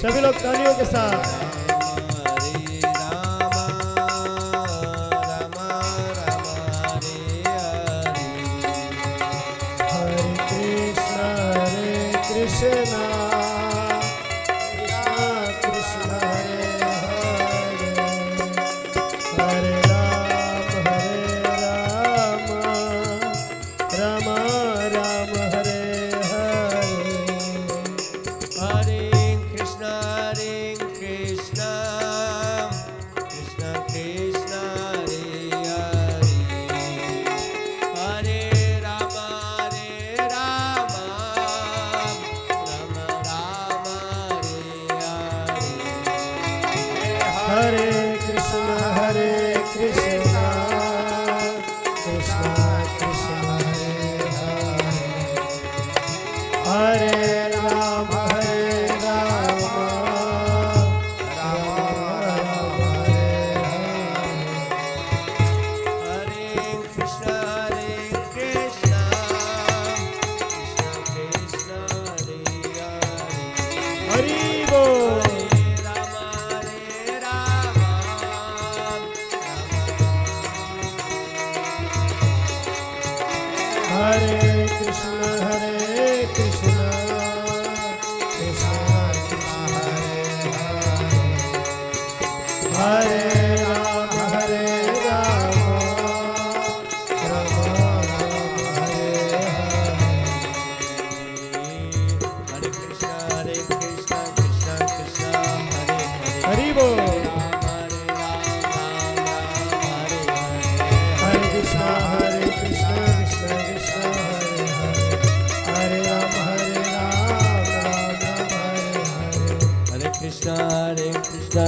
सभी लोग तालियों के साथ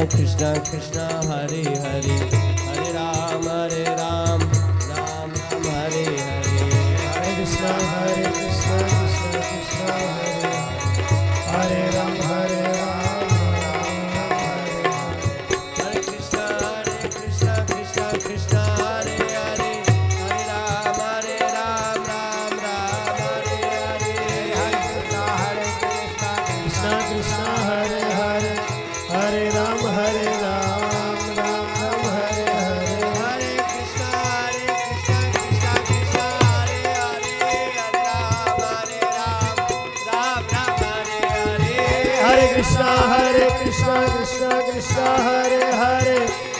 Krishna Krishna Hare Hare Hare Ram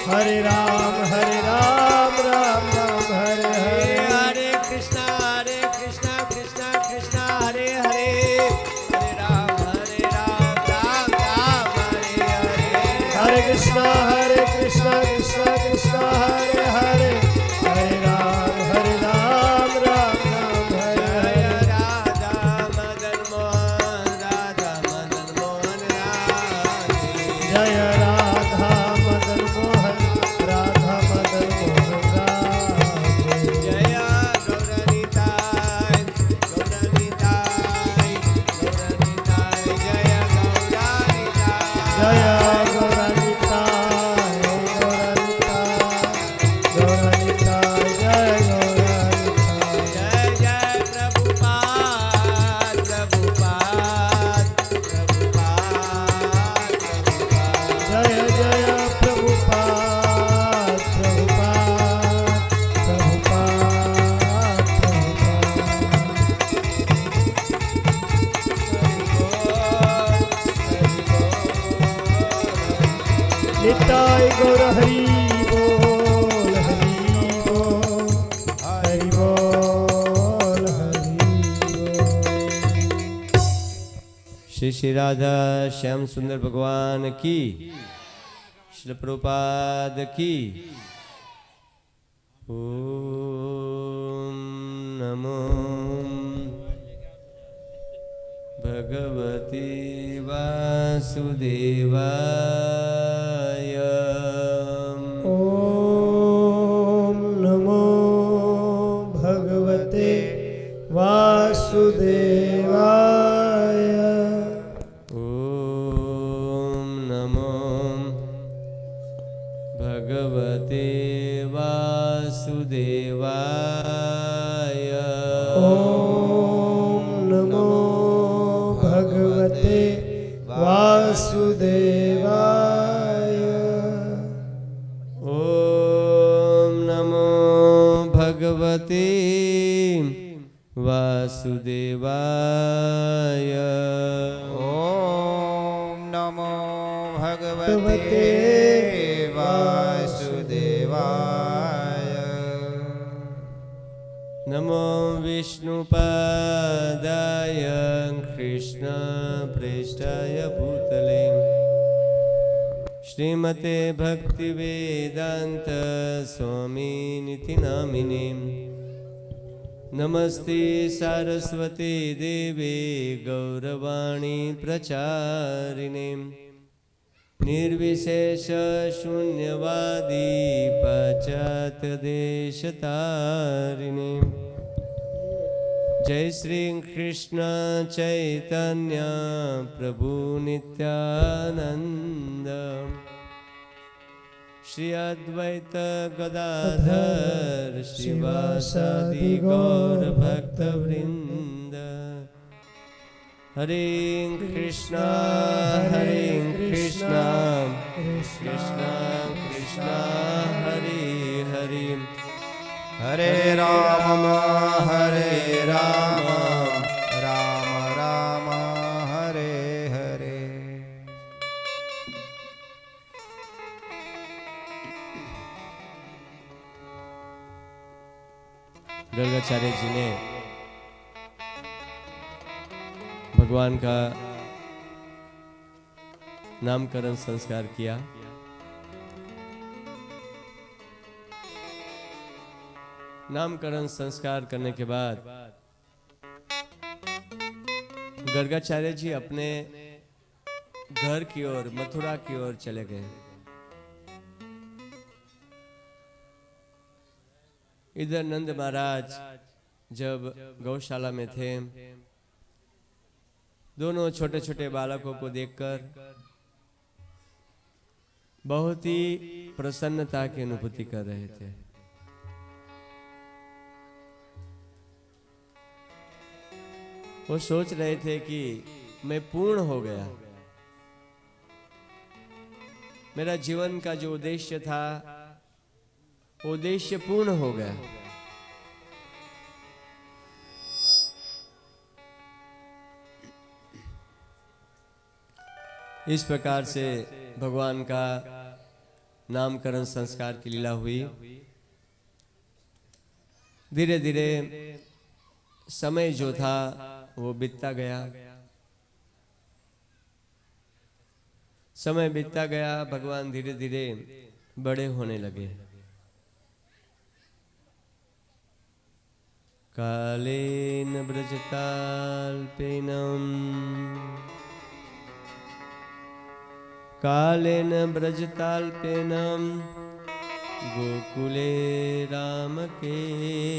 हरे राम राम राम हरे हरे। हरे कृष्णा कृष्णा कृष्णा हरे हरे, हरे राम राम राम हरे हरे। हरे कृष्णा कृष्णा कृष्णा हरे हरे, हरे राम राम राम हरे हरे। राधा मदन मोहन जय राधा मदन मोहन राधा मदन मोहन राधे। जय गौरनिताय गौरनिताय गौरनिताय, जय गौरनिताय। जय गौरनिताय गौरनिताय गौरनिताय जय गौरनिताय। जय जय प्रभुपाद प्रभुपाद प्रभुपाद प्रभुपाद। जय जय प्रभुपाद प्रभुपाद प्रभुपाद प्रभुपाद। निताय गौर हरि बोल हरि बोल हरि बोल हरि बोल। श्री श्री राधा श्याम सुंदर भगवान की, श्री प्रभुपाद की। ओम नमो भगवते वासुदेवाय। ओम नमो भगवते वासुदेवाय। ओम नमो भगवते वासुदेवाय। ओम नमो भगवते वासुदेवाय। ओम नमो भगवते वासुदेवाय। ओम नमो भगवते भगवते वासुदेवाय। नमो विष्णुपादाय कृष्ण प्रेष्ठाय भूतले, श्रीमते भक्तिवेदांत स्वामिनिति नामिने। नमस्ते सारस्वती देवे गौरवाणी प्रचारिणे, निर्विशेष शून्यवादी पाश्चात्य देशतारिणे। जय श्री कृष्ण चैतन्य प्रभु नित्यानंद, श्री अद्वैत गदाधर श्रीवासादि गौर भक्त वृंद। हरे कृष्णा कृष्णा कृष्णा हरे हरे, हरे राम राम राम हरे हरे। गर्गाचार्य जी ने भगवान का नामकरण संस्कार किया। नामकरण संस्कार करने के बाद गर्गाचार्य जी अपने घर की ओर, मथुरा की ओर चले गए। इधर नंद महाराज जब गौशाला में थे, दोनों छोटे छोटे बालकों को देखकर बहुत ही प्रसन्नता की अनुभूति कर रहे थे। वो सोच रहे थे कि मैं पूर्ण हो गया, मेरा जीवन का जो उद्देश्य था वो उद्देश्य पूर्ण हो गया। इस प्रकार से भगवान का नामकरण संस्कार की लीला हुई। धीरे धीरे समय जो था वो बीतता गया, समय बीतता गया, भगवान धीरे धीरे बड़े होने लगे। कालेन ब्रजताल्पेनम, कालेन ब्रजताल्पेनम गोकुले रामकेशवो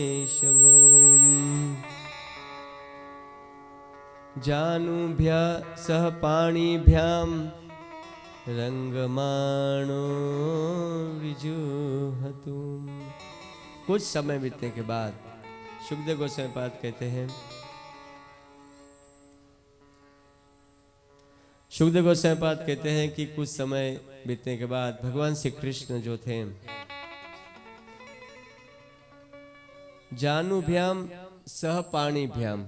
जानुभ्य सह पाणिभ्याम रंगमाणो विजुहतु। कुछ समय बीतने के बाद सुखदेव गोस्वामी पाद कहते हैं, सुखदेव गोस्वामी पाद कहते हैं कि कुछ समय बीतने के बाद भगवान श्री कृष्ण जो थे जानुभ्याम सह पाणिभ्याम,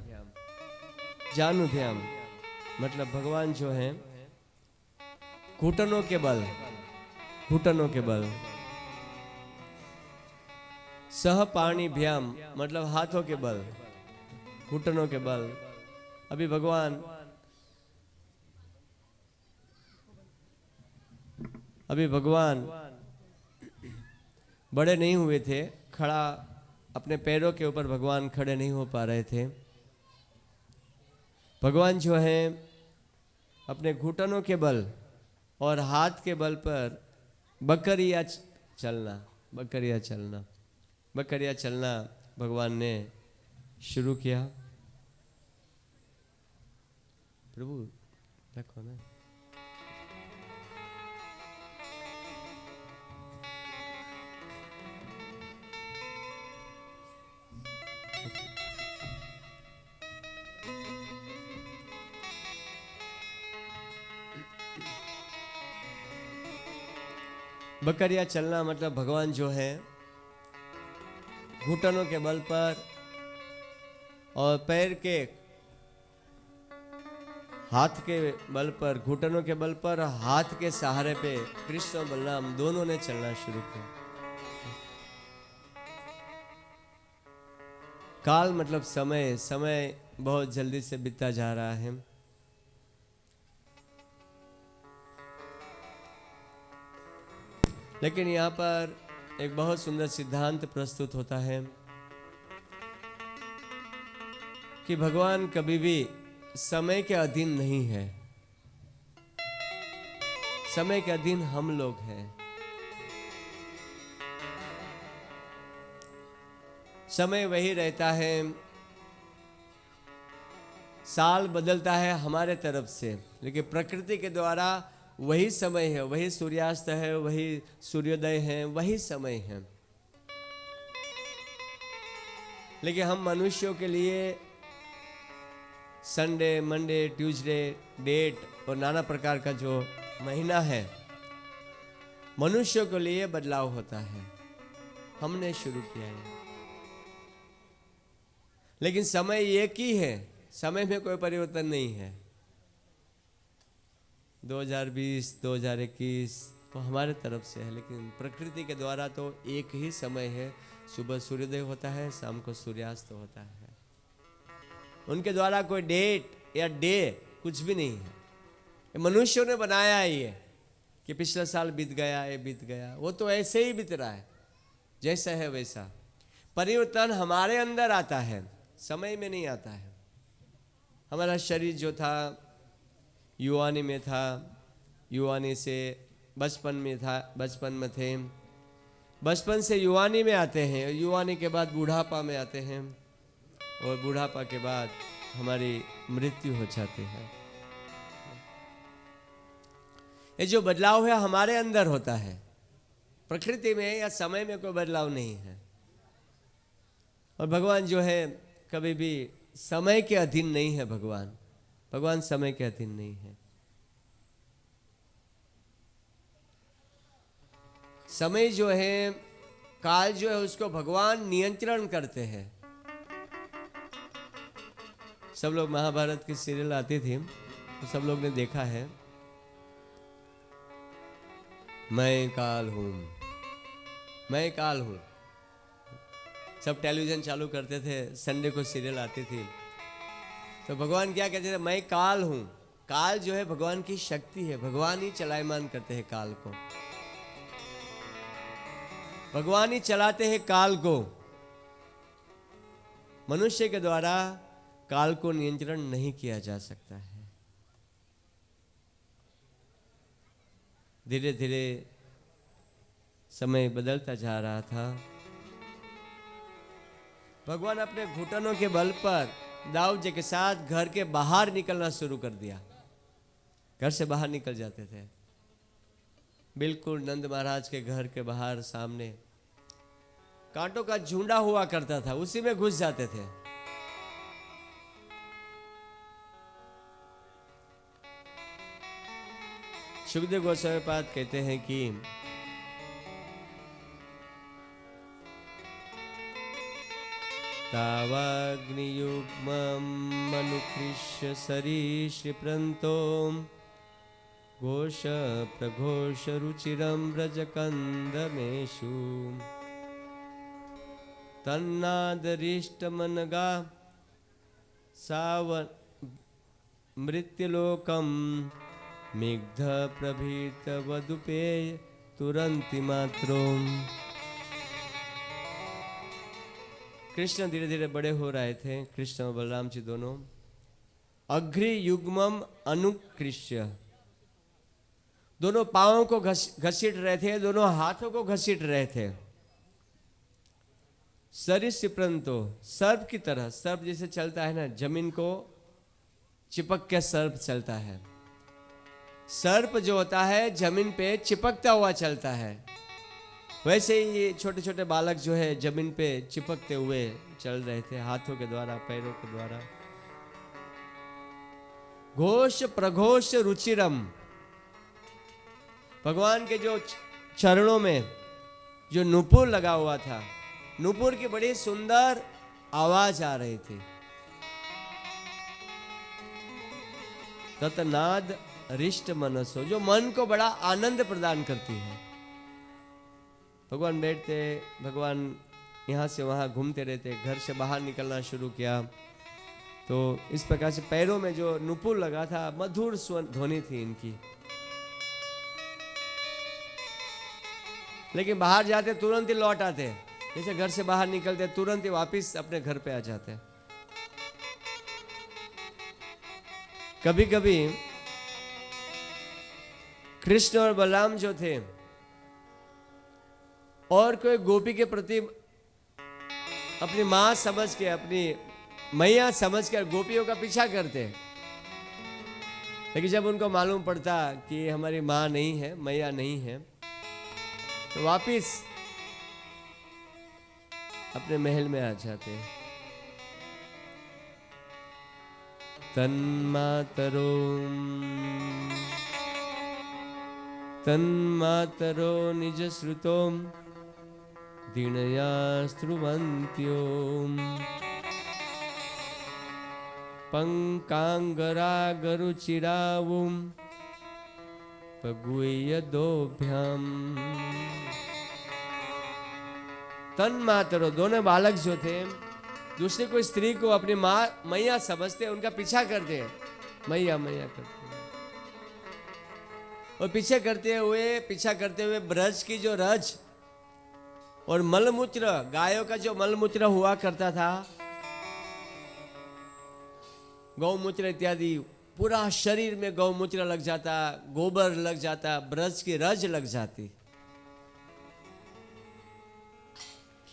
जानुभ्याम मतलब भगवान जो हैं घुटनों के बल, घुटनों के बल, सह पाणिभ्याम मतलब हाथों के बल, घुटनों के बल। अभी भगवान बड़े नहीं हुए थे, खड़ा अपने पैरों के ऊपर भगवान खड़े नहीं हो पा रहे थे। भगवान जो हैं अपने घुटनों के बल और हाथ के बल पर बकरिया चलना, बकरिया चलना, बकरिया चलना भगवान ने शुरू किया। प्रभु रखो ना। बकरिया चलना मतलब भगवान जो है घुटनों के बल पर और पैर के हाथ के बल पर, घुटनों के बल पर हाथ के सहारे पे कृष्ण और बलराम दोनों ने चलना शुरू किया। काल मतलब समय, समय बहुत जल्दी से बीतता जा रहा है। लेकिन यहाँ पर एक बहुत सुंदर सिद्धांत प्रस्तुत होता है कि भगवान कभी भी समय के अधीन नहीं है। समय के अधीन हम लोग हैं। समय वही रहता है, साल बदलता है हमारे तरफ से, लेकिन प्रकृति के द्वारा वही समय है, वही सूर्यास्त है, वही सूर्योदय है, वही समय है। लेकिन हम मनुष्यों के लिए संडे, मंडे, ट्यूसडे, डेट और नाना प्रकार का जो महीना है, मनुष्यों के लिए बदलाव होता है। हमने शुरू किया है, लेकिन समय एक ही है, समय में कोई परिवर्तन नहीं है। 2020, 2021 तो हमारे तरफ से है, लेकिन प्रकृति के द्वारा तो एक ही समय है। सुबह सूर्योदय होता है, शाम को सूर्यास्त होता है। उनके द्वारा कोई डेट या डे कुछ भी नहीं है। ये मनुष्यों ने बनाया है ये कि पिछला साल बीत गया, ये बीत गया, वो तो ऐसे ही बीत रहा है, जैसा है वैसा। परिवर्तन हमारे अंदर आता है, समय में नहीं आता है। हमारा शरीर जो था युवानी में था, युवानी से बचपन में था, बचपन में थे, बचपन से युवानी में आते हैं, युवानी के बाद बुढ़ापा में आते हैं, और बुढ़ापा के बाद हमारी मृत्यु हो जाती है। ये जो बदलाव है हमारे अंदर होता है, प्रकृति में या समय में कोई बदलाव नहीं है। और भगवान जो है कभी भी समय के अधीन नहीं है। भगवान समय के अधीन नहीं है। समय जो है, काल जो है, उसको भगवान नियंत्रण करते हैं। सब लोग महाभारत की सीरियल आती थी तो सब लोग ने देखा है। मैं काल हूं, मैं काल हूं। सब टेलीविजन चालू करते थे, संडे को सीरियल आती थी, तो भगवान क्या कहते थे? मैं काल हूं। काल जो है भगवान की शक्ति है, भगवान ही चलायमान करते हैं काल को, भगवान ही चलाते हैं काल को। मनुष्य के द्वारा काल को नियंत्रण नहीं किया जा सकता है। धीरे धीरे समय बदलता जा रहा था। भगवान अपने घुटनों के बल पर दाऊद जी के साथ घर के बाहर निकलना शुरू कर दिया। घर से बाहर निकल जाते थे, बिल्कुल नंद महाराज के घर के बाहर सामने कांटों का झुंडा हुआ करता था, उसी में घुस जाते थे। सुखदेव गोस्वामी पाद कहते हैं कि तावाग्नियुग्मम् अनुकृष्य सरीसृप्रान्तो घोष प्रघोष रुचिरं व्रजकन्दमेषु तन्नादरिष्टमनगा मृत्युलोकं मिग्ध प्रभीत वदुपेय तुरंति मात्रों। कृष्ण धीरे धीरे बड़े हो रहे थे, कृष्ण और बलराम जी दोनों। अग्रि युग्मम अनुकृष्य, दोनों पांवों को घसीट रहे थे, दोनों हाथों को घसीट रहे थे। सरीसृप्रान्तो, सर्प की तरह, सर्प जैसे चलता है ना, जमीन को चिपक के सर्प चलता है। सर्प जो होता है जमीन पे चिपकता हुआ चलता है, वैसे ही ये छोटे छोटे बालक जो है जमीन पे चिपकते हुए चल रहे थे, हाथों के द्वारा, पैरों के द्वारा। घोष प्रघोष रुचिरम, भगवान के जो चरणों में जो नुपुर लगा हुआ था, नुपुर की बड़ी सुंदर आवाज आ रही थी। ततनाद रिष्ट मनसो, जो मन को बड़ा आनंद प्रदान करती है। भगवान बैठते, भगवान यहाँ से वहाँ घूमते रहते, घर से बाहर निकलना शुरू किया तो इस प्रकार से पैरों में जो नुपुर लगा था, मधुर ध्वनि थी इनकी। लेकिन बाहर जाते तुरंत ही लौट आते, जैसे घर से बाहर निकलते तुरंत ही वापस अपने घर पे आ जाते। कभी कभी कृष्ण और बलराम जो थे और कोई गोपी के प्रति अपनी मां समझ के, अपनी मैया समझ कर गोपियों का पीछा करते, लेकिन जब उनको मालूम पड़ता कि हमारी मां नहीं है, मैया नहीं है, तो वापिस अपने महल में आ जाते। तन्मातरो निज श्रुतो दीनया स्त्रुवन्त्यो पंकांगरागरुचिरावुम पगुयदोभ्याम। तन्मातरो, दोनों बालक जो थे दूसरे कोई स्त्री को अपनी माँ मैया समझते, उनका पीछा करते हैं, मैया मैया करते हैं। और पीछा करते हुए ब्रज की जो रज और मलमूत्र, गायों का जो मलमूत्र हुआ करता था, गौमूत्र इत्यादि, पूरा शरीर में गौमूत्र लग जाता, गोबर लग जाता, ब्रज की रज लग जाती।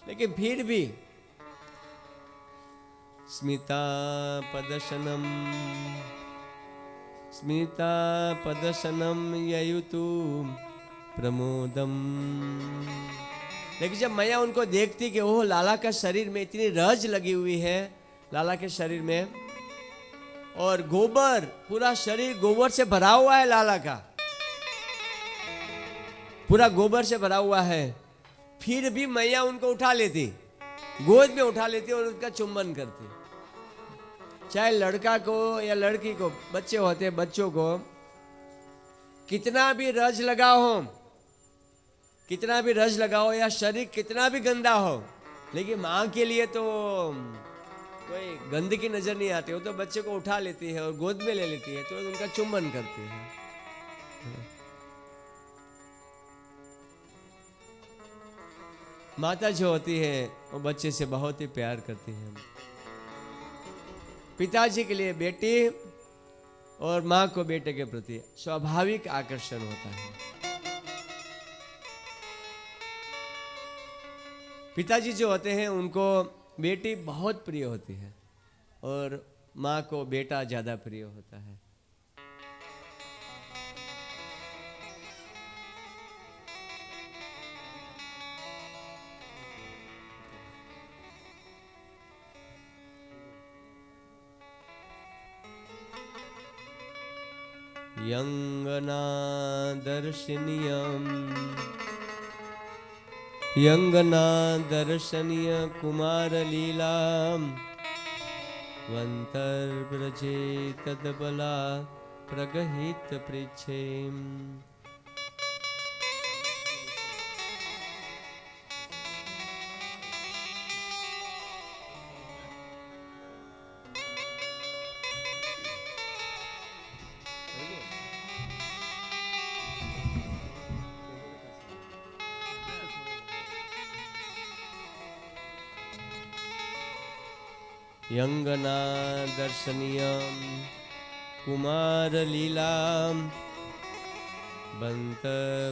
लेकिन फिर भी स्मिता पदशनम ययुतु प्रमोदम। लेकिन जब मैया उनको देखती कि ओह, लाला का शरीर में इतनी रज लगी हुई है, लाला के शरीर में, और गोबर, पूरा शरीर गोबर से भरा हुआ है, लाला का पूरा गोबर से भरा हुआ है, फिर भी मैया उनको उठा लेती, गोद में उठा लेती और उनका चुंबन करती। चाहे लड़का को या लड़की को, बच्चे होते, बच्चों को कितना भी रज लगा हो, कितना भी रज लगाओ या शरीर कितना भी गंदा हो, लेकिन माँ के लिए तो कोई गंदगी नजर नहीं आती। वो तो बच्चे को उठा लेती है और गोद में ले लेती है, तो उनका चुम्बन करती है। माता जो होती है वो बच्चे से बहुत ही प्यार करती है। पिताजी के लिए बेटी और माँ को बेटे के प्रति स्वाभाविक आकर्षण होता है। पिताजी जो होते हैं उनको बेटी बहुत प्रिय होती है और माँ को बेटा ज्यादा प्रिय होता है। यंगना दर्शनीयम यंगना दर्शनीय कुमार लीला वंतर्व्रजे तदबला प्रगहित पृच्छे। यंगना दर्शनीय कुमार लीला बंत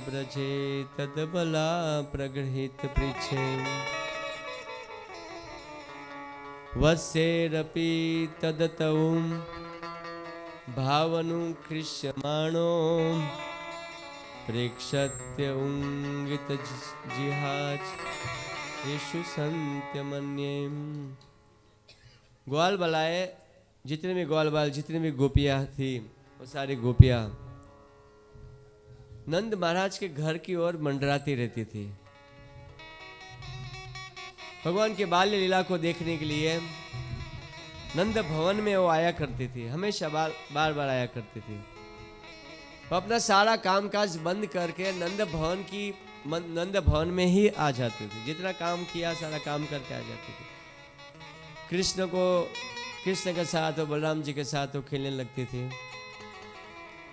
ब्रजे तदबला प्रगृहित पृच्छे। वस्येरपि तदतौ भावनुकृष्यमाणो प्रेक्षत्य उंगित जिहाच यीशु संत्यमन्ये। ग्वाल बलाए जितने भी ग्वाल बाल जितनी भी गोपियां थी वो सारी गोपियां नंद महाराज के घर की ओर मंडराती रहती थी। भगवान के बाल्य लीला को देखने के लिए नंद भवन में वो आया करती थी, हमेशा बार बार आया करती थी। वो अपना सारा कामकाज बंद करके नंद भवन में ही आ जाती थी। जितना काम किया सारा काम करके आ जाती थी। कृष्ण के साथ और बलराम जी के साथ वो खेलने लगती थी,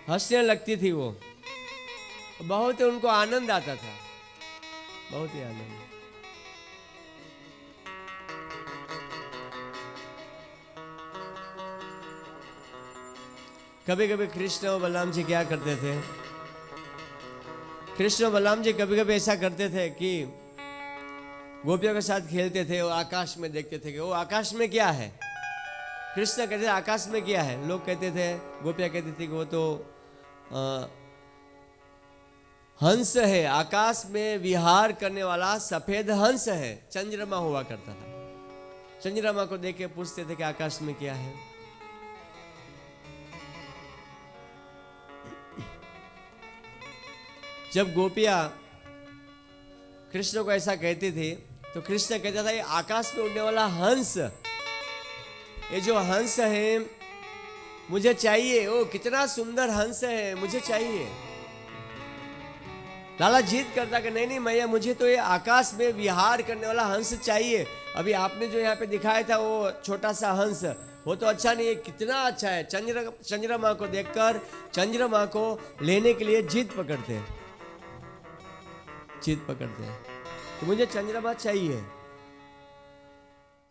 हंसने लगती थी। वो बहुत उनको आनंद आता था, बहुत ही आनंद। कभी कभी कृष्ण और बलराम जी क्या करते थे, कृष्ण और बलराम जी कभी कभी ऐसा करते थे कि गोपियों के साथ खेलते थे और आकाश में देखते थे कि वो आकाश में क्या है। कृष्ण कहते थे आकाश में क्या है, लोग कहते थे, गोपियां कहती थी कि वो तो हंस है, आकाश में विहार करने वाला सफेद हंस है। चंद्रमा हुआ करता था। चंद्रमा को देख के पूछते थे कि आकाश में क्या है। जब गोपियां कृष्ण को ऐसा कहती थी तो कृष्ण कहता था ये आकाश में उड़ने वाला हंस, ये जो हंस है मुझे चाहिए। ओ कितना सुंदर हंस है, मुझे चाहिए। लाला जिद करता कि नहीं नहीं मैया, मुझे तो ये आकाश में विहार करने वाला हंस चाहिए। अभी आपने जो यहाँ पे दिखाया था वो छोटा सा हंस, वो तो अच्छा नहीं है, कितना अच्छा है। चंद्रमा को देखकर चंद्रमा को लेने के लिए जिद पकड़ते हैं, जिद पकड़ते हैं। तो मुझे चंद्रमा चाहिए।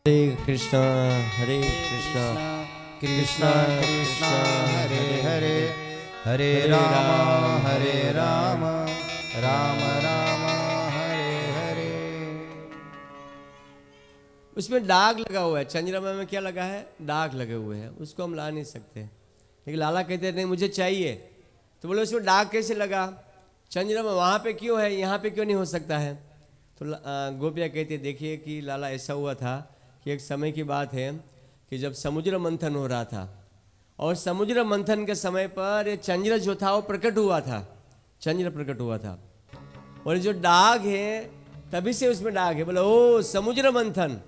हरे कृष्णा कृष्णा कृष्णा हरे हरे, हरे राम राम राम हरे हरे। उसमें दाग लगा हुआ है। चंद्रमा में क्या लगा है, दाग लगे हुए हैं, उसको हम ला नहीं सकते। लेकिन लाला कहते नहीं मुझे चाहिए। तो बोले उसमें दाग कैसे लगा, चंद्रमा वहाँ पे क्यों है, यहाँ पे क्यों नहीं हो सकता है। तो गोपिया कहती देखिए कि लाला ऐसा हुआ था कि एक समय की बात है कि जब समुद्र मंथन हो रहा था और समुद्र मंथन के समय पर ये चंद्र जो था वो प्रकट हुआ था, चंद्र प्रकट हुआ था। और जो दाग है तभी से उसमें दाग है। बोले ओ समुद्र मंथन,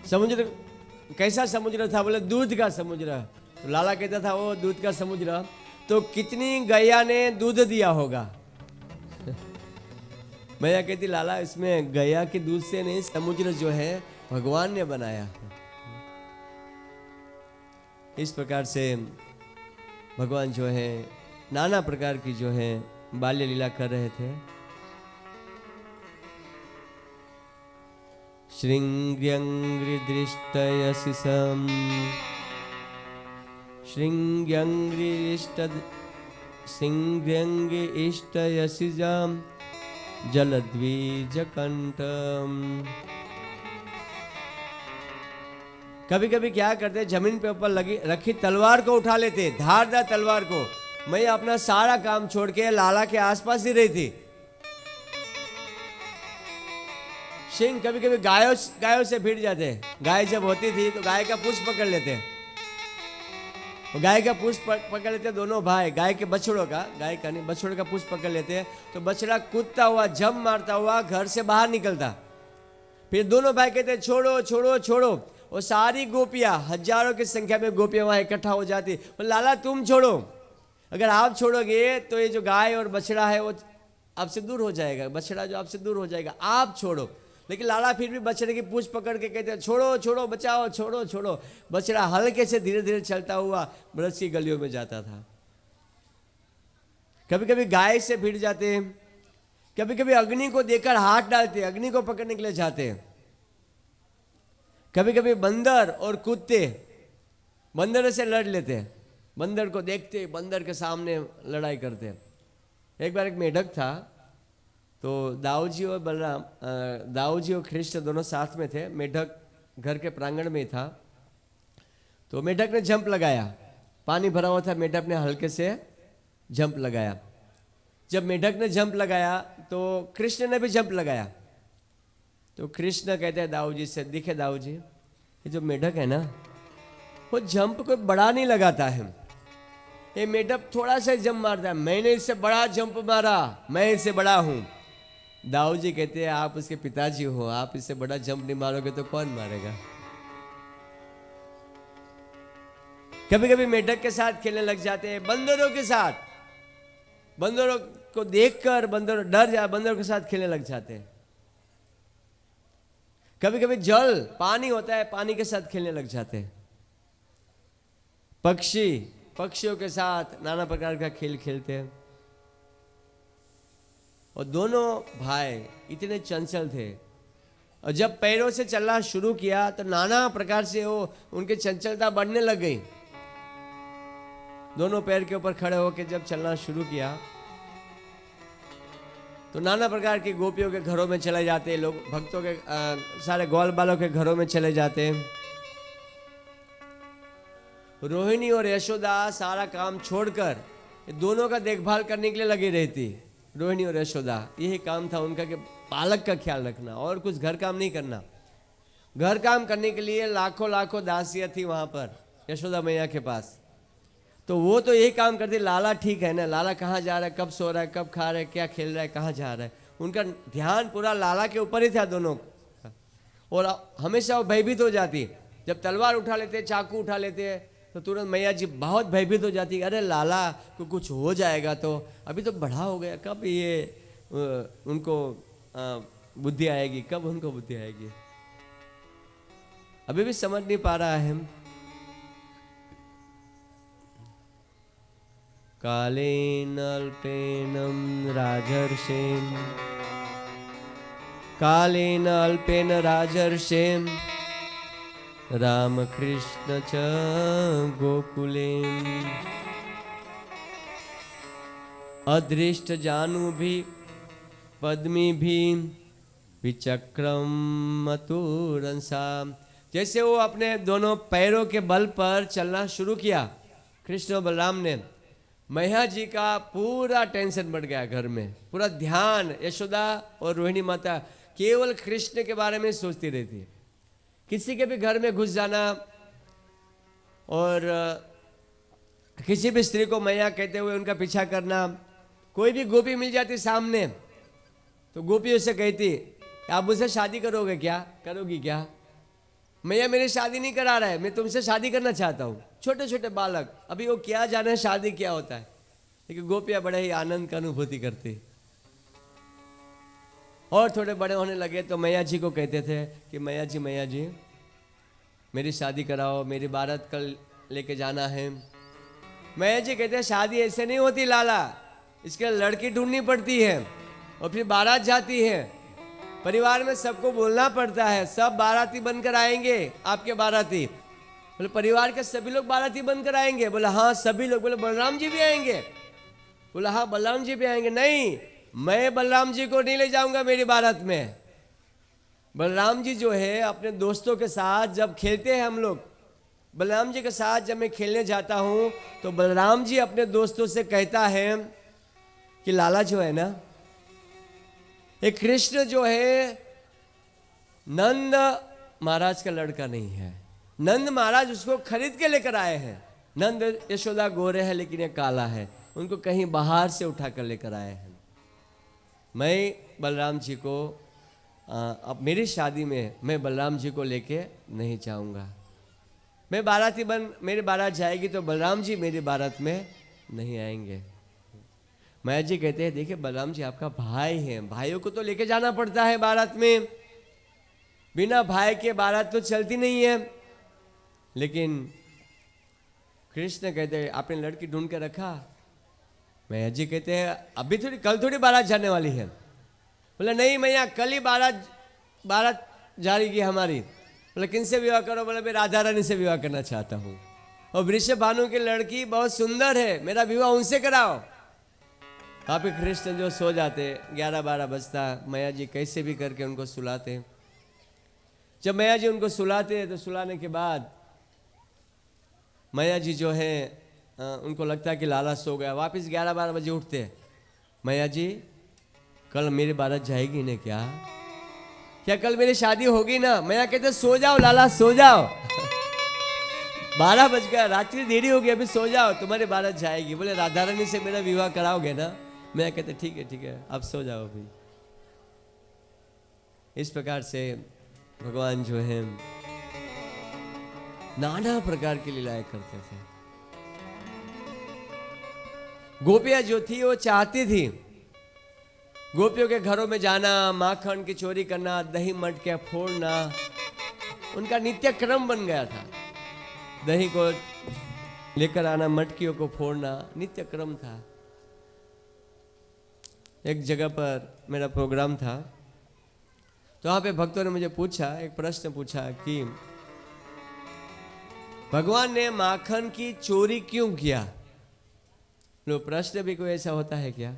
समुद्र कैसा समुद्र था, बोले दूध का समुद्र। तो लाला कहता था वो दूध का समुद्र, तो कितनी गैया ने दूध दिया होगा। मैया कहती लाला इसमें गया के दूध से नहीं, समुद्र जो है भगवान ने बनाया है। इस प्रकार से भगवान जो है नाना प्रकार की जो है बाल्य लीला कर रहे थे। श्रृंग्यंग्रिदृष्टयसिसम श्रृंग्यंग्रिष्टयसिजाम जलद्विजकंठम। कभी कभी क्या करते, जमीन पे ऊपर लगी रखी तलवार को उठा लेते, धारदार तलवार को। मैं अपना सारा काम छोड़ के लाला के आसपास ही रही थी। सिंह कभी कभी गायों से भिड़ जाते। गाय जब होती थी तो गाय का पूंछ पकड़ लेते, गाय का पूंछ पकड़ लेते दोनों भाई। गाय के बछड़ों का, गाय का नहीं बछड़ों का पूंछ पकड़ लेते, तो बछड़ा कूदता हुआ जंप मारता हुआ घर से बाहर निकलता। फिर दोनों भाई कहते छोड़ो छोड़ो छोड़ो। वो सारी गोपियां, हजारों की संख्या में गोपियां वहां इकट्ठा हो जाती। लाला तुम छोड़ो, अगर आप छोड़ोगे तो ये जो गाय और बछड़ा है वो आपसे दूर हो जाएगा, बछड़ा जो आपसे दूर हो जाएगा, आप छोड़ो। लेकिन लाला फिर भी बछड़े की पूंछ पकड़ के कहते छोड़ो छोड़ो बचाओ, छोड़ो छोड़ो। बछड़ा हल्के से धीरे धीरे चलता हुआ ब्रज की गलियों में जाता था। कभी कभी गाय से भिड़ जाते, कभी कभी अग्नि को देखकर हाथ डालते, अग्नि को पकड़ने के लिए जाते। कभी कभी बंदर और कुत्ते बंदर से लड़ लेते, बंदर को देखते बंदर के सामने लड़ाई करते। एक बार एक मेढक था, तो दाऊजी और बलराम, दाऊजी और कृष्ण दोनों साथ में थे। मेढक घर के प्रांगण में था, तो मेढक ने जंप लगाया। पानी भरा हुआ था, मेढक ने हल्के से जंप लगाया। जब मेढक ने जंप लगाया तो कृष्ण ने भी जंप लगाया। तो कृष्ण कहते हैं दाऊजी से, दिखे दाऊजी ये जो मेढक है ना, वो जंप कोई बड़ा नहीं लगाता है, ये मेढक थोड़ा सा जंप मारता है। मैंने इससे बड़ा जंप मारा, मैं इससे बड़ा हूं। दाऊजी कहते हैं आप उसके पिताजी हो, आप इससे बड़ा जंप नहीं मारोगे तो कौन मारेगा। कभी कभी मेढक के साथ खेलने लग जाते हैं, बंदरों के साथ। बंदरों को देखकर बंदर डर जाए, बंदरों के साथ खेलने लग जाते हैं। कभी कभी जल पानी होता है, पानी के साथ खेलने लग जाते हैं। पक्षियों के साथ नाना प्रकार का खेल खेलते हैं। और दोनों भाई इतने चंचल थे, और जब पैरों से चलना शुरू किया तो नाना प्रकार से वो उनकी चंचलता बढ़ने लग गई। दोनों पैर के ऊपर खड़े होकर जब चलना शुरू किया तो नाना प्रकार की गोपियों के घरों में चले जाते, लोग भक्तों के सारे ग्वाल बालों के घरों में चले जाते। रोहिणी और यशोदा सारा काम छोड़कर दोनों का देखभाल करने के लिए लगी रहती। रोहिणी और यशोदा यही काम था उनका कि बालक का ख्याल रखना और कुछ घर काम नहीं करना। घर काम करने के लिए लाखों लाखों दासियां थी वहां पर यशोदा मैया के पास, तो वो तो यही काम करती। लाला ठीक है ना, लाला कहाँ जा रहा है, कब सो रहा है, कब खा रहा है, क्या खेल रहा है, कहाँ जा रहा है, उनका ध्यान पूरा लाला के ऊपर ही था दोनों। और हमेशा वो भयभीत हो जाती, जब तलवार उठा लेते, चाकू उठा लेते तो तुरंत मैया जी बहुत भयभीत हो जाती, अरे लाला को कुछ हो जाएगा, तो अभी तो बड़ा हो गया, कब ये उनको बुद्धि आएगी, कब उनको बुद्धि आएगी। अभी भी समझ नहीं पा रहा है। कालेन अल्पेन राजर्षेण, कालेन अल्पेन राजर्षेण रामकृष्ण च गोकुले। अदृष्ट जानु भी पद्मी भी विचक्रम मतुरंसा। जैसे वो अपने दोनों पैरों के बल पर चलना शुरू किया कृष्ण और बलराम ने, मैया जी का पूरा टेंशन बढ़ गया घर में। पूरा ध्यान यशोदा और रोहिणी माता केवल कृष्ण के बारे में सोचती रहती। किसी के भी घर में घुस जाना और किसी भी स्त्री को मैया कहते हुए उनका पीछा करना। कोई भी गोपी मिल जाती सामने तो गोपी उससे कहती आप मुझसे शादी करोगे क्या, करोगी क्या। मैया मेरी शादी नहीं करा रहा है, मैं तुमसे शादी करना चाहता हूँ। छोटे छोटे बालक अभी वो क्या जाने शादी क्या होता है, लेकिन गोपियाँ बड़े ही आनंद का अनुभूति करती। और थोड़े बड़े होने लगे तो मैया जी को कहते थे कि मैया जी मेरी शादी कराओ, मेरी बारात कल लेके जाना है। मैया जी कहते हैं शादी ऐसे नहीं होती लाला, इसके लिए लड़की ढूंढनी पड़ती है और फिर बारात जाती है, परिवार में सबको बोलना पड़ता है, सब बाराती बनकर आएंगे आपके बाराती। बोले परिवार के सभी लोग बाराती बनकर आएंगे? बोले हाँ सभी लोग। बोले बलराम जी भी आएंगे? बोले हाँ बलराम जी भी आएंगे। नहीं, मैं बलराम जी को नहीं ले जाऊंगा मेरी बारात में। बलराम जी जो है अपने दोस्तों के साथ जब खेलते हैं, हम लोग बलराम जी के साथ जब मैं खेलने जाता हूं तो बलराम जी अपने दोस्तों से कहता है कि लाला जो है ना, एक कृष्ण जो है नंद महाराज का लड़का नहीं है। नंद महाराज उसको खरीद के लेकर आए हैं। नंद यशोदा गोरे है लेकिन ये काला है, उनको कहीं बाहर से उठा कर लेकर आए हैं। मैं बलराम जी को अब मेरी शादी में मैं बलराम जी को लेके नहीं जाऊंगा। मैं बाराती मेरी बारात जाएगी तो बलराम जी मेरी बारात में नहीं आएंगे। मैया जी कहते हैं देखिए बलराम जी आपका भाई है, भाइयों को तो लेके जाना पड़ता है बारात में, बिना भाई के बारात तो चलती नहीं है। लेकिन कृष्ण कहते हैं आपने लड़की ढूंढ के रखा? मैया जी कहते हैं अभी थोड़ी, कल थोड़ी बारात जाने वाली है। बोले नहीं मैया कल ही बारात जा रही है हमारी। बोले किनसे विवाह करो? बोले मैं राधा रानी से विवाह करना चाहता हूँ, और वृषभ भानु की लड़की बहुत सुंदर है, मेरा विवाह उनसे कराओ। आप कृष्ण जो सो जाते, 11-12 बजता, मैया जी कैसे भी करके उनको सुलाते। जब मैया जी उनको सुलाते तो सुलाने के बाद मैया जी जो है उनको लगता है कि लाला सो गया, वापस 11-12 बजे उठते। मैया जी कल मेरी बारात जाएगी ना? क्या कल मेरी शादी होगी ना? मैया कहते सो जाओ लाला सो जाओ 12 बज गया, रात्रि देरी हो गई, अभी सो जाओ, तुम्हारी बारात जाएगी। बोले राधा रानी से मेरा विवाह कराओगे ना? मैं कहते ठीक है अब सो जाओ अभी। इस प्रकार से भगवान जो है नाना प्रकार की लीलाएं करते थे। गोपियां जो थी वो चाहती थी गोपियों के घरों में जाना, माखन की चोरी करना, दही मटके फोड़ना, उनका नित्य क्रम बन गया था। दही को लेकर आना, मटकियों को फोड़ना नित्य क्रम था। एक जगह पर मेरा प्रोग्राम था तो वहां पे भक्तों ने मुझे पूछा, एक प्रश्न पूछा कि भगवान ने माखन की चोरी क्यों किया? लो प्रश्न भी कोई ऐसा होता है क्या?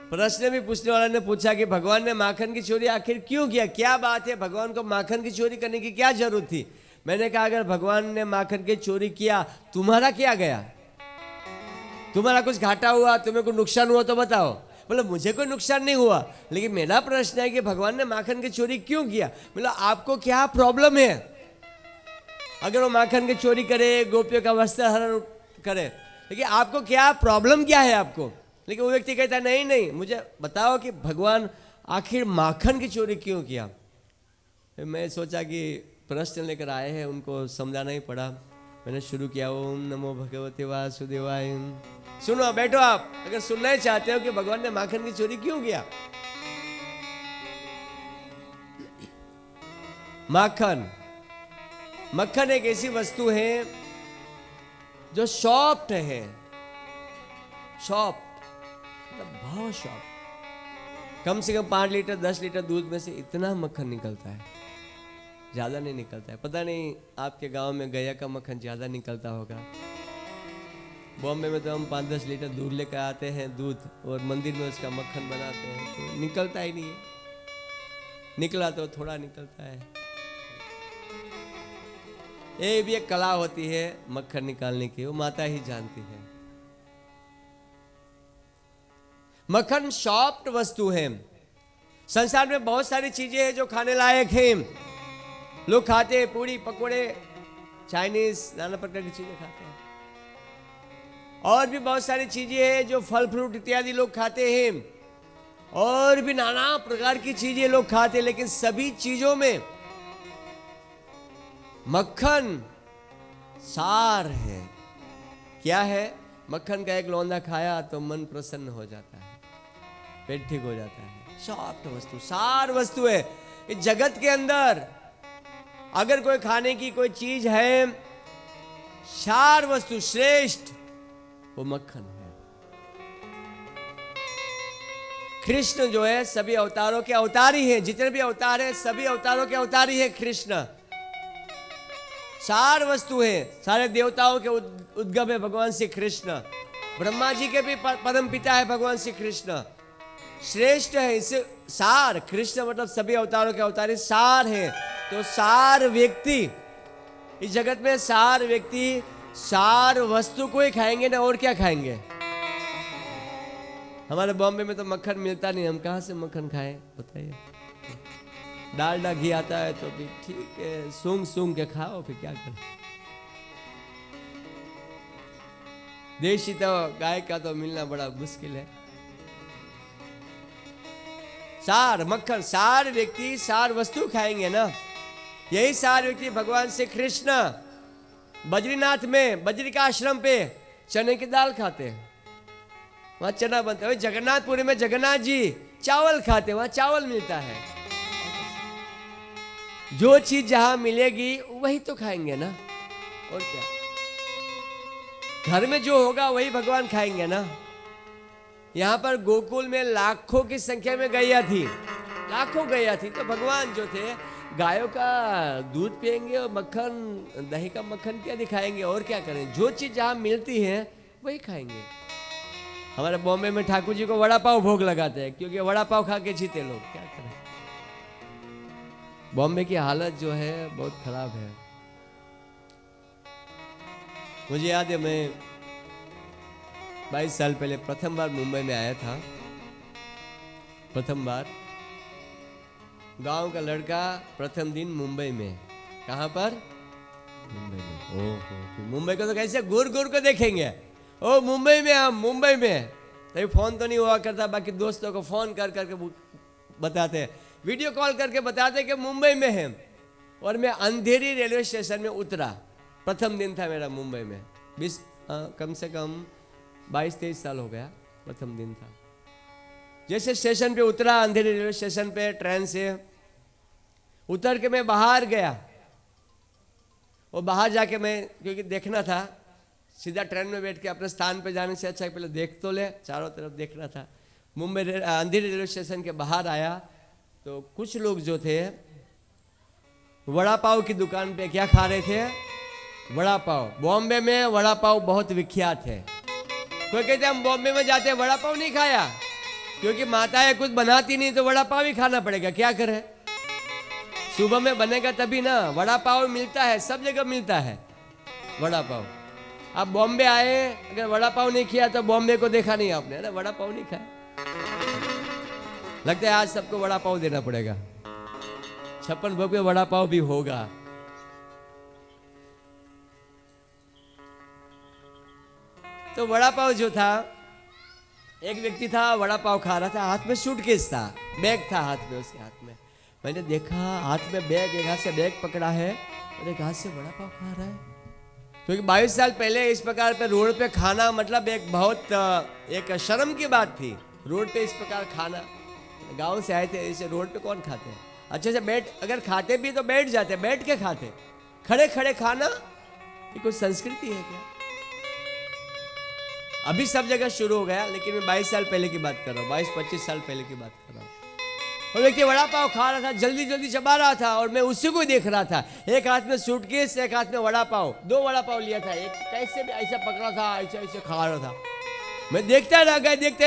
प्रश्न भी पूछने वाला ने पूछा कि भगवान ने माखन की चोरी आखिर क्यों किया, क्या बात है, भगवान को माखन की चोरी करने की क्या जरूरत थी? मैंने कहा अगर भगवान ने माखन की चोरी किया तुम्हारा क्या गया? तुम्हारा कुछ घाटा हुआ, तुम्हें कोई नुकसान हुआ तो बताओ। बोले मुझे कोई नुकसान नहीं हुआ, लेकिन मेरा प्रश्न है कि भगवान ने माखन की चोरी क्यों किया? बोला आपको क्या प्रॉब्लम है? अगर वो माखन की चोरी करे, गोपियों का वस्त्र हरण करे, लेकिन आपको क्या प्रॉब्लम क्या है आपको? लेकिन वो व्यक्ति कहता नहीं मुझे बताओ कि भगवान आखिर माखन की चोरी क्यों किया? मैं सोचा कि प्रश्न लेकर आए हैं, उनको समझाना ही पड़ा। मैंने शुरू किया ओम नमो भगवते वासुदेवाय। सुनो बैठो आप, अगर सुनना ही चाहते हो कि भगवान ने माखन की चोरी क्यों किया। मक्खन एक ऐसी वस्तु है जो सॉफ्ट है, सॉफ्ट मतलब बहुत सॉफ्ट। कम से कम 5 लीटर 10 लीटर दूध में से इतना मक्खन निकलता है, ज्यादा नहीं निकलता है। पता नहीं आपके गांव में गैया का मक्खन ज्यादा निकलता होगा। बॉम्बे में तो हम 5-10 लीटर दूध लेकर आते हैं, दूध, और मंदिर में उसका मक्खन बनाते हैं, तो निकलता ही नहीं है। निकला तो थोड़ा निकलता है। ये भी एक कला होती है मक्खन निकालने की, वो माता ही जानती है। मक्खन सॉफ्ट वस्तु है। संसार में बहुत सारी चीजें हैं जो खाने लायक हैं, लोग खाते हैं, पूरी पकोड़े, चाइनीज, नाना प्रकार की चीजें खाते हैं। और भी बहुत सारी चीजें हैं जो फल फ्रूट इत्यादि लोग खाते हैं, और भी नाना प्रकार की चीजें लोग खाते हैं। लेकिन सभी चीजों में मक्खन सार है। क्या है? मक्खन का एक लौंदा खाया तो मन प्रसन्न हो जाता है। पेट ठीक हो जाता है। सॉफ्ट वस्तु, सार वस्तु है इस जगत के अंदर। अगर कोई खाने की कोई चीज है सार वस्तु श्रेष्ठ, वो मक्खन है। कृष्ण जो है सभी अवतारों के अवतारी हैं, जितने भी अवतार हैं सभी अवतारों के अवतारी है कृष्ण। सार वस्तु है, सारे देवताओं के उद्गम है भगवान श्री कृष्ण। ब्रह्मा जी के भी परम पिता है भगवान श्री कृष्ण, श्रेष्ठ है। इसे सार, कृष्ण मतलब सभी अवतारों के अवतारी सार है। तो सार व्यक्ति इस जगत में, सार व्यक्ति सार वस्तु को ही खाएंगे ना, और क्या खाएंगे। हमारे बॉम्बे में तो मक्खन मिलता नहीं, हम कहां से मक्खन खाएं बताइए। डालडा घी आता है तो भी ठीक है, सूंघ सूंघ के खाओ, फिर क्या करें। देशी तो गाय का तो मिलना बड़ा मुश्किल है। सार मक्खन, सार व्यक्ति सार वस्तु खाएंगे ना। यही सार व्यक्ति भगवान श्री कृष्ण बद्रीनाथ में, बद्री का आश्रम पे चने की दाल खाते हैं, वहां चना बनता है। जगन्नाथपुरी में जगन्नाथ जी चावल खाते हैं, वहां चावल मिलता है। जो चीज जहां मिलेगी वही तो खाएंगे ना, और क्या। घर में जो होगा वही भगवान खाएंगे ना। यहां पर गोकुल में लाखों की संख्या में गैया थी, लाखों गैया थी। तो भगवान जो थे गायों का दूध पिएंगे और मक्खन, दही का मक्खन क्या दिखाएंगे, और क्या करें। जो चीज जहां मिलती है वही खाएंगे। हमारे बॉम्बे में ठाकुर जी को वड़ा पाव भोग लगाते हैं, क्योंकि वड़ा पाव खा के जीते लोग, क्या करें। बॉम्बे की हालत जो है बहुत खराब है। मुझे याद है मैं 22 साल पहले प्रथम बार मुंबई में आया था। प्रथम बार गांव का लड़का, प्रथम दिन मुंबई में। कहां पर? मुंबई में। ओहो, मुंबई को तो कैसे घूर घूर को देखेंगे। ओ मुंबई में, हम मुंबई में। तभी फोन तो नहीं हुआ करता, बाकी दोस्तों को फोन कर करके बताते हैं, वीडियो कॉल करके बताते कि मुंबई में है। और मैं अंधेरी रेलवे स्टेशन में उतरा, प्रथम दिन था मेरा मुंबई में। 20 कम से कम 22-23 साल हो गया, प्रथम दिन था। जैसे स्टेशन पे उतरा, अंधेरी रेलवे स्टेशन पे ट्रेन से उतर के मैं बाहर गया। और बाहर जाके मैं, क्योंकि देखना था, सीधा ट्रेन में बैठ के अपने स्थान पे जाने से अच्छा पहले देख तो ले, चारों तरफ देखना था। मुंबई अंधेरी रेलवे स्टेशन के बाहर आया तो कुछ लोग जो थे वड़ा पाव की दुकान पे क्या खा रहे थे? वड़ा पाव। बॉम्बे में वड़ा पाव बहुत विख्यात है। कोई कहते हम बॉम्बे में जाते हैं, वड़ा पाव नहीं खाया, क्योंकि माताएं कुछ बनाती नहीं तो वड़ा पाव ही खाना पड़ेगा, क्या करें। सुबह में बनेगा तभी ना। वड़ा पाव मिलता है, सब जगह मिलता है वड़ा पाव। आप बॉम्बे आए, अगर वड़ा पाव नहीं किया तो बॉम्बे को देखा नहीं आपने, ना वड़ा पाव नहीं खाया। लगता है आज सबको वड़ा पाव देना पड़ेगा। 56 भोग में वड़ा पाव भी होगा। तो वड़ा पाव जो था, एक व्यक्ति था वड़ा पाव खा रहा था, हाथ में सूटकेस था, बैग था हाथ में, उसके हाथ में। मैंने देखा हाथ में बैग, एक हाथ से बैग पकड़ा है और एक हाथ से वड़ा पाव खा रहा है। क्योंकि 22 साल पहले इस प्रकार पे रोड पे खाना मतलब एक बहुत एक शर्म की बात थी। रोड पे इस प्रकार खाना, गांव से आए थे, इसे रोड पे कौन खाते हैं। अच्छे से बैठ, अगर खाते भी तो बैठ जाते, बैठ के खाते। खड़े खड़े खाना ये कोई संस्कृति है क्या? अभी सब जगह शुरू हो गया, लेकिन मैं 22 साल पहले की बात कर रहा हूँ, 22-25 साल पहले की बात कर रहा हूँ। और व्यक्ति वड़ा पाव खा रहा था, जल्दी जल्दी चबा रहा था, और मैं उसी को देख रहा था। एक हाथ में सूटकेस, एक हाथ में वड़ा पाव, 2 वड़ा पाव लिया था। एक कैसे भी ऐसा पकड़ा था, ऐसे ऐसे खा रहा था। मैं देखते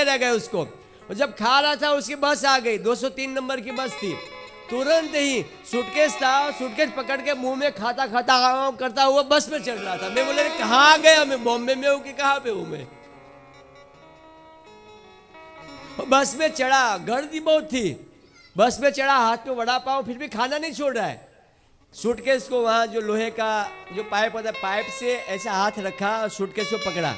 रह गए उसको। और जब खा रहा था उसकी बस आ गई, 203 नंबर की बस थी। तुरंत ही सूटकेस था, सूटकेस पकड़ के मुंह में खाता खाता करता हुआ बस में चढ़ रहा था। मैं बोले कहाँ गया, मैं बॉम्बे में हूँ कि कहाँ पे हूँ मैं। बस में चढ़ा, गर्दी बहुत थी, बस में चढ़ा, हाथ में वड़ा पाव, फिर भी खाना नहीं छोड़ रहा है। सूटकेस को वहाँ जो लोहे का जो पाइप होता है, पाइप से ऐसा हाथ रखा और सूटकेस को पकड़ा,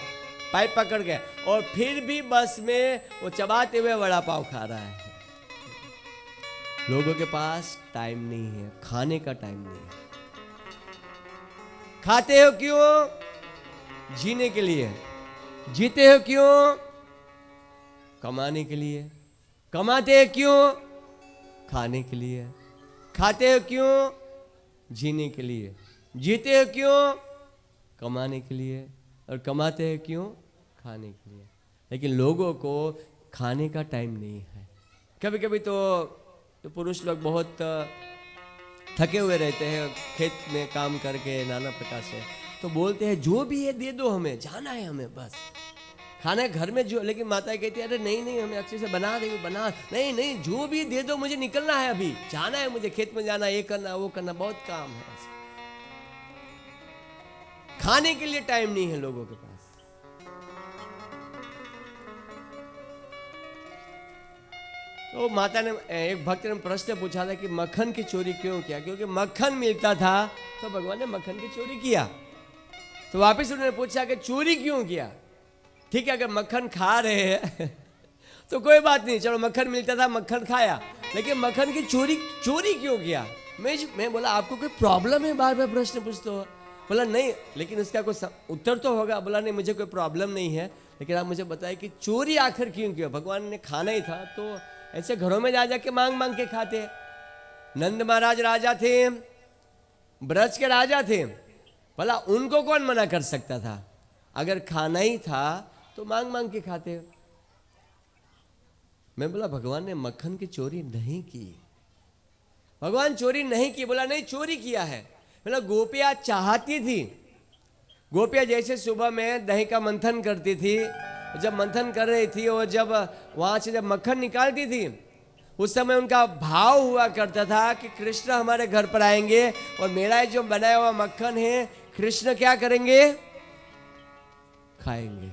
पाइप पकड़ के, और फिर भी बस में वो चबाते हुए वड़ा पाव खा रहा है। लोगों के पास टाइम नहीं है, खाने का टाइम नहीं है। खाते हो क्यों? जीने के लिए। जीते हो क्यों? कमाने के लिए। कमाते हैं क्यों? खाने के लिए। खाते हो क्यों? जीने के लिए। जीते हो क्यों? कमाने के लिए। और कमाते हैं क्यों? खाने के लिए। लेकिन लोगों को खाने का टाइम नहीं है। कभी कभी तो पुरुष लोग बहुत थके हुए रहते हैं खेत में काम करके नाना प्रकार से, तो बोलते हैं जो भी है दे दो, हमें जाना है, हमें बस खाना है घर में जो। लेकिन माता कहती है अरे नहीं नहीं, हमें अच्छे से बना दे, बना नहीं नहीं, जो भी दे दो, मुझे निकलना है, अभी जाना है, मुझे खेत में जाना, ये करना वो करना, बहुत काम है। खाने के लिए टाइम नहीं है लोगों के पास। तो माता ने, एक भक्त ने प्रश्न पूछा था कि मक्खन की चोरी क्यों किया? क्योंकि मक्खन मिलता था तो भगवान ने मक्खन की चोरी किया। तो वापस उन्होंने पूछा कि चोरी क्यों किया? ठीक है, अगर मक्खन खा रहे हैं तो कोई बात नहीं, चलो मक्खन मिलता था, मक्खन खाया, लेकिन मक्खन की चोरी क्यों किया? मैं बोला आपको कोई प्रॉब्लम है? बार बार प्रश्न पूछते हो। बोला नहीं, लेकिन उसका कोई उत्तर तो होगा। बोला नहीं, मुझे कोई प्रॉब्लम नहीं है, लेकिन आप मुझे बताइए कि चोरी आखिर क्यों किया? भगवान ने खाना ही था तो ऐसे घरों में जा जाके मांग मांग के खाते। नंद महाराज राजा थे, ब्रज के राजा थे, भला उनको कौन मना कर सकता था? अगर खाना ही था तो मांग मांग के खाते। मैं बोला भगवान ने मक्खन की चोरी नहीं की, भगवान चोरी नहीं की। बोला नहीं, चोरी किया है। बोला गोपियां चाहती थी, गोपियां जैसे सुबह में दही का मंथन करती थी, जब मंथन कर रही थी और जब वहां से जब मक्खन निकालती थी, उस समय उनका भाव हुआ करता था कि कृष्ण हमारे घर पर आएंगे और मेरा जो बनाया हुआ मक्खन है कृष्ण क्या करेंगे? खाएंगे।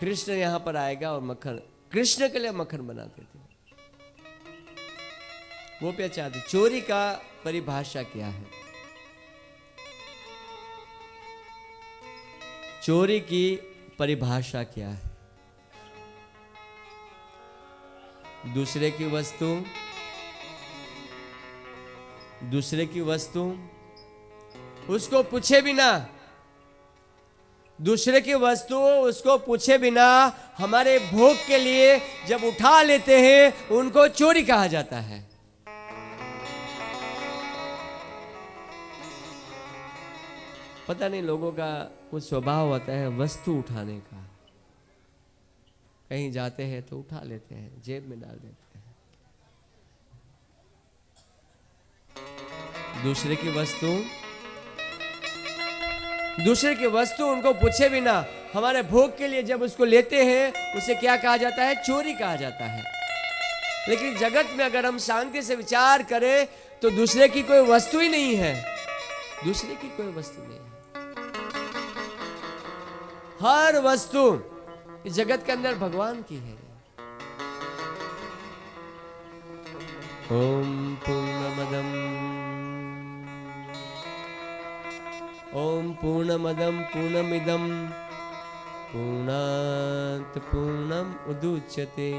कृष्ण यहां पर आएगा और मक्खन, कृष्ण के लिए मक्खन बनाते थे। वो पे चाहते। चोरी का परिभाषा क्या है? चोरी की परिभाषा क्या है? दूसरे की वस्तु उसको पूछे बिना, दूसरे की वस्तु उसको पूछे बिना हमारे भोग के लिए जब उठा लेते हैं, उनको चोरी कहा जाता है। पता नहीं लोगों का कुछ स्वभाव होता है वस्तु उठाने का। कहीं जाते हैं तो उठा लेते हैं, जेब में डाल देते हैं। दूसरे की वस्तु उनको पूछे बिना हमारे भोग के लिए जब उसको लेते हैं, उसे क्या कहा जाता है? चोरी कहा जाता है। लेकिन जगत में अगर हम शांति से विचार करें तो दूसरे की कोई वस्तु ही नहीं है, दूसरे की कोई वस्तु नहीं है। हर वस्तु इस जगत के अंदर भगवान की है। ओम पूर्णमदम पूर्णमिदम पूर्णात पूर्णम उदुच्यते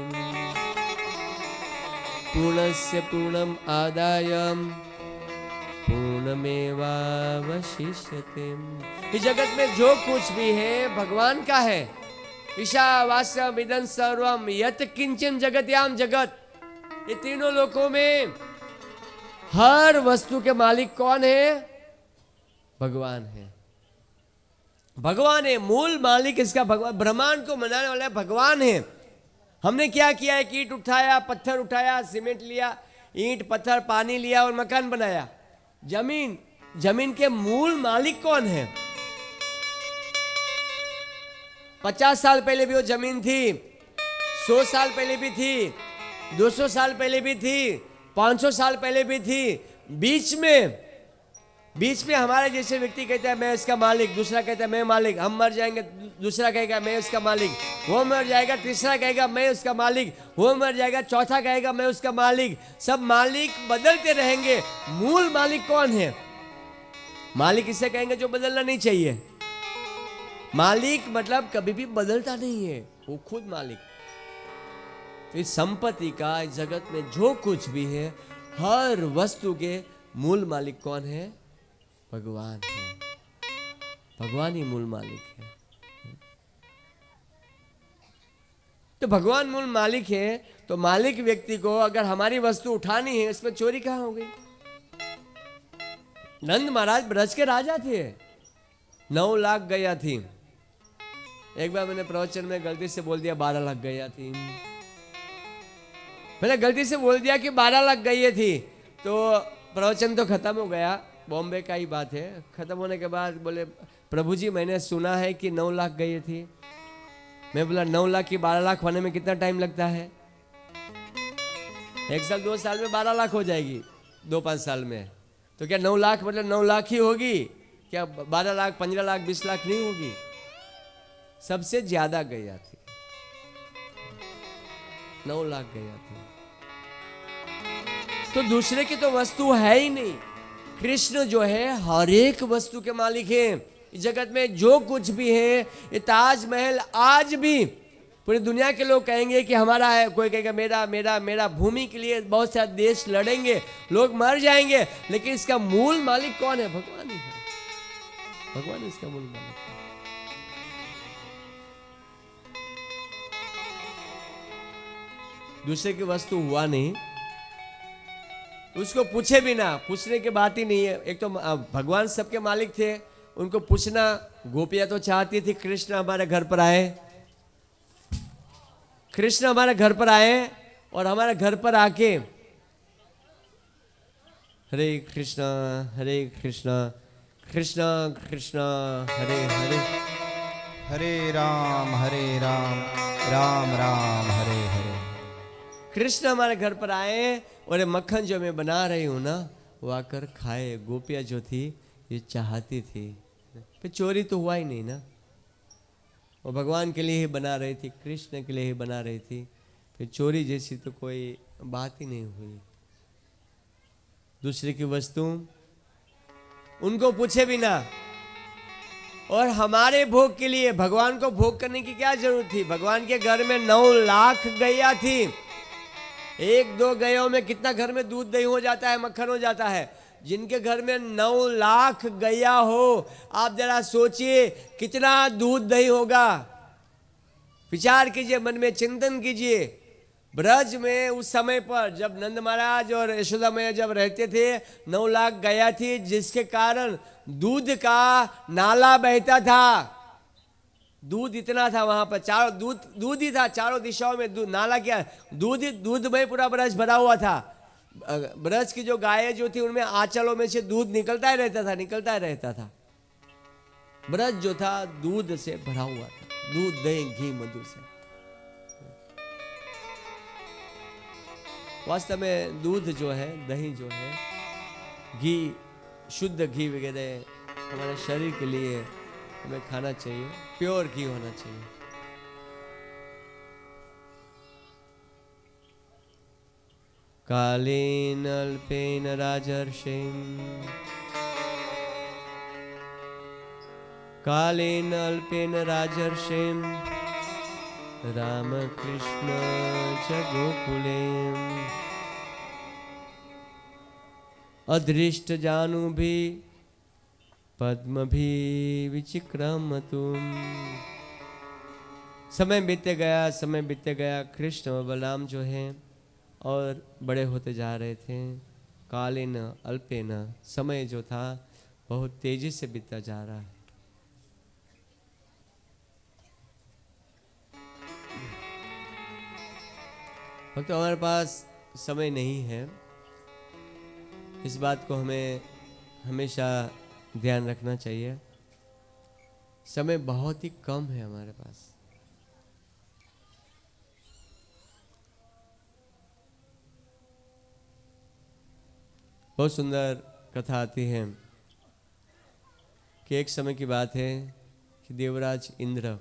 पूर्णस्य पूर्णम आदाय पूर्णमेवावशिष्यते। इस जगत में जो कुछ भी है भगवान का है। ईशावास्यम इदं सर्वम यत् किंचन जगत्याम जगत। ये तीनों लोकों में हर वस्तु के मालिक कौन है? भगवान है। भगवान है मूल मालिक इसका। भगवान ब्रह्मांड को बनाने वाला भगवान है। हमने क्या किया है? ईंट उठाया, पत्थर उठाया, सीमेंट लिया, ईंट पत्थर पानी लिया और मकान बनाया। जमीन के मूल मालिक कौन है? 50 साल पहले भी वो जमीन थी, 100 साल पहले भी थी, 200 साल पहले भी थी, 500 साल पहले भी थी। बीच में हमारे जैसे व्यक्ति कहता है मैं इसका मालिक, दूसरा कहता है मैं मालिक। हम मर जाएंगे, दूसरा कहेगा मैं उसका मालिक। वो मर जाएगा, तीसरा कहेगा मैं उसका मालिक। वो मर जाएगा, चौथा कहेगा मैं उसका मालिक। सब मालिक बदलते रहेंगे। मूल मालिक कौन है? मालिक इसे कहेंगे जो बदलना नहीं चाहिए। मालिक मतलब कभी भी बदलता नहीं है, वो खुद मालिक। इस संपत्ति का, इस जगत में जो कुछ भी है, हर वस्तु के मूल मालिक कौन है? भगवान है। भगवान ही मूल मालिक है। तो भगवान मूल मालिक है, तो मालिक व्यक्ति को अगर हमारी वस्तु उठानी है, इसमें चोरी कहाँ हो गई? नंद महाराज ब्रज के राजा थे, 9 लाख गैया थी। एक बार मैंने प्रवचन में गलती से बोल दिया 12 लाख गैया थी। मैंने गलती से बोल दिया कि 12 लाख गैया थी, तो प्रवचन तो खत्म हो गया। बॉम्बे का ही बात है। खत्म होने के बाद बोले प्रभु जी मैंने सुना है कि 9 लाख गई थी। मैं बोला 9 लाख की 12 लाख होने में कितना टाइम लगता है? 1 साल 2 साल में 12 लाख हो जाएगी, 2-5 साल में। तो क्या 9 लाख मतलब 9 लाख ही होगी क्या? 12 लाख 15 लाख 20 लाख नहीं होगी। सबसे ज्यादा गैया थी, 9 लाख गैया थी। तो दूसरे की तो वस्तु है ही नहीं। कृष्ण जो है हर एक वस्तु के मालिक है। इस जगत में जो कुछ भी है, ये ताजमहल आज भी पूरी दुनिया के लोग कहेंगे कि हमारा है, कोई कहेगा मेरा मेरा मेरा। भूमि के लिए बहुत सारे देश लड़ेंगे, लोग मर जाएंगे, लेकिन इसका मूल मालिक कौन है? भगवान ही है। भगवान इसका मूल मालिक है। दूसरे की वस्तु हुआ नहीं, उसको पूछे भी ना, पूछने की बात ही नहीं है। एक तो भगवान सबके मालिक थे, उनको पूछना। गोपियां तो चाहती थी कृष्ण हमारे घर पर आए, कृष्ण हमारे घर पर आए और हमारे घर पर आके हरे कृष्णा कृष्ण कृष्ण हरे हरे, हरे राम राम राम हरे हरे। कृष्ण हमारे घर पर आए और ये मक्खन जो मैं बना रही हूं ना, वो आकर खाए। गोपियां जो थी ये चाहती थी, फिर चोरी तो हुआ ही नहीं ना। वो भगवान के लिए ही बना रही थी, कृष्ण के लिए ही बना रही थी, फिर चोरी जैसी तो कोई बात ही नहीं हुई। दूसरे की वस्तु उनको पूछे भी ना। और हमारे भोग के लिए भगवान को भोग करने की क्या जरूरत थी? भगवान के घर में 9 लाख गैया थी। 1-2 गैयों में कितना घर में दूध दही हो जाता है, मक्खन हो जाता है। जिनके घर में 9 लाख गैया हो, आप जरा सोचिए कितना दूध दही होगा। विचार कीजिए, मन में चिंतन कीजिए। ब्रज में उस समय पर जब नंद महाराज और यशोदा मैया जब रहते थे, 9 लाख गैया थी, जिसके कारण दूध का नाला बहता था। दूध इतना था वहां पर, चारों दूध ही था, चारों दिशाओं में दूध। नाला क्या, दूध में पूरा ब्रज भरा हुआ था। ब्रज की जो गायें जो थी, उनमें आंचलों में से दूध निकलता ही रहता था। ब्रज जो था दूध से भरा हुआ था, दूध दही घी मधु से। वास्तव में दूध जो है, दही जो है, घी, शुद्ध घी वगैरह हमारे शरीर के लिए हमें खाना चाहिए, प्योर घी होना चाहिए। कालेन अल्पेन राजर्षिं, कालेन अल्पेन राजर्षिं, रामकृष्ण च गोकुले, अदृष्ट जानु भी पद्म भी विचिक्रमतुम। समय बीतते गया, कृष्ण और बलराम जो हैं और बड़े होते जा रहे थे। कालेन अल्पेन, समय जो था बहुत तेजी से बीतता जा रहा है। तो हमारे पास समय नहीं है, इस बात को हमें हमेशा ध्यान रखना चाहिए। समय बहुत ही कम है हमारे पास। बहुत सुंदर कथा आती है कि एक समय की बात है कि देवराज इंद्र,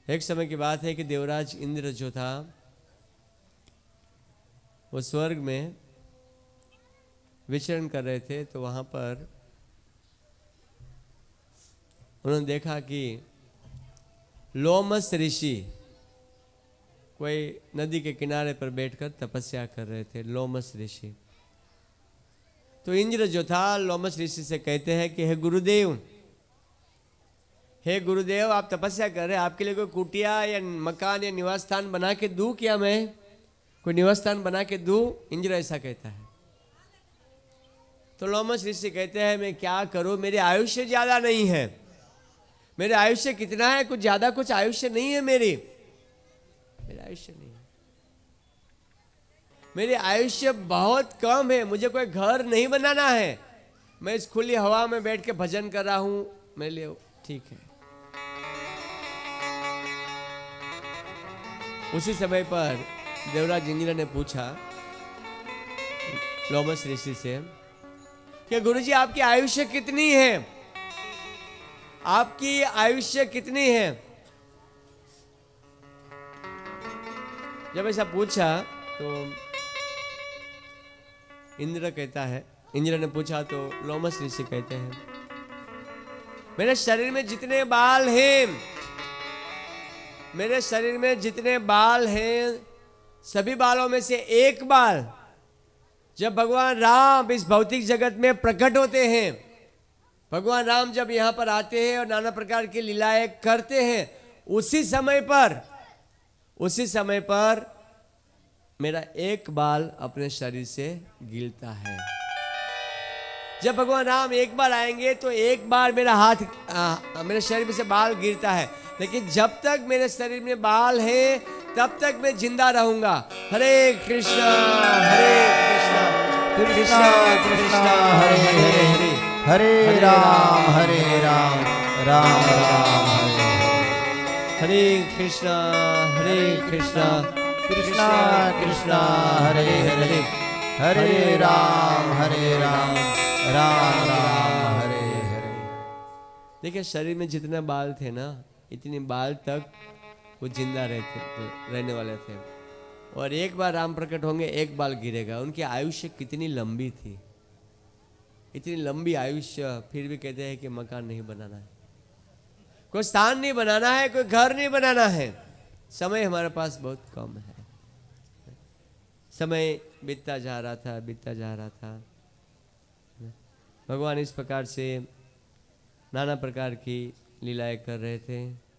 एक समय की बात है कि देवराज इंद्र जो था वो स्वर्ग में विचरण कर रहे थे। तो वहां पर उन्होंने देखा कि लोमस ऋषि कोई नदी के किनारे पर बैठकर तपस्या कर रहे थे। लोमस ऋषि, तो इंद्र जो था लोमस ऋषि से कहते हैं कि हे गुरुदेव, हे गुरुदेव, आप तपस्या कर रहे हैं, आपके लिए कोई कुटिया या मकान या निवास स्थान बना के दूं क्या? मैं कोई निवास स्थान बना के दूं? इंद्र ऐसा कहता है। तो लोमस ऋषि कहते हैं, मैं क्या करूं, मेरे आयुष्य ज्यादा नहीं है। मेरे आयुष्य कितना है? कुछ ज्यादा कुछ आयुष्य नहीं है मेरे आयुष्य नहीं है। मेरे आयुष्य बहुत कम है। मुझे कोई घर नहीं बनाना है। मैं इस खुली हवा में बैठ के भजन कर रहा हूं, मेरे लिए ठीक है। उसी समय पर देवराज इंद्र ने पूछा लोमस ऋषि से कि गुरुजी, आपकी आयुष्य कितनी है? आपकी आयुष्य कितनी है? जब ऐसा पूछा तो इंद्र ने पूछा तो लोमस ऋषि कहते हैं, मेरे शरीर में जितने बाल हैं, सभी बालों में से एक बाल जब भगवान राम इस भौतिक जगत में प्रकट होते हैं, भगवान राम जब यहाँ पर आते हैं और नाना प्रकार की लीलाएं करते हैं, उसी समय पर मेरा एक बाल अपने शरीर से गिरता है। जब भगवान राम एक बार आएंगे तो एक बार मेरा मेरे शरीर में से बाल गिरता है, लेकिन जब तक मेरे शरीर में बाल है तब तक मैं जिंदा रहूंगा। हरे कृष्णा कृष्णा कृष्णा हरे हरे, हरे राम राम राम हरे कृष्णा कृष्णा कृष्णा हरे हरे, हरे राम राम राम हरे हरे। देखिए, शरीर में जितने बाल थे ना, इतने बाल तक वो जिंदा रहने वाले थे। और एक बार राम प्रकट होंगे, एक बाल गिरेगा। उनकी आयुष्य कितनी लंबी थी, इतनी लंबी आयुष्य, फिर भी कहते हैं कि मकान नहीं बनाना है, कोई स्थान नहीं बनाना है, कोई घर नहीं बनाना है। समय हमारे पास बहुत कम है। समय बीतता जा रहा था। भगवान इस प्रकार से नाना प्रकार की लीलाएं कर रहे थे।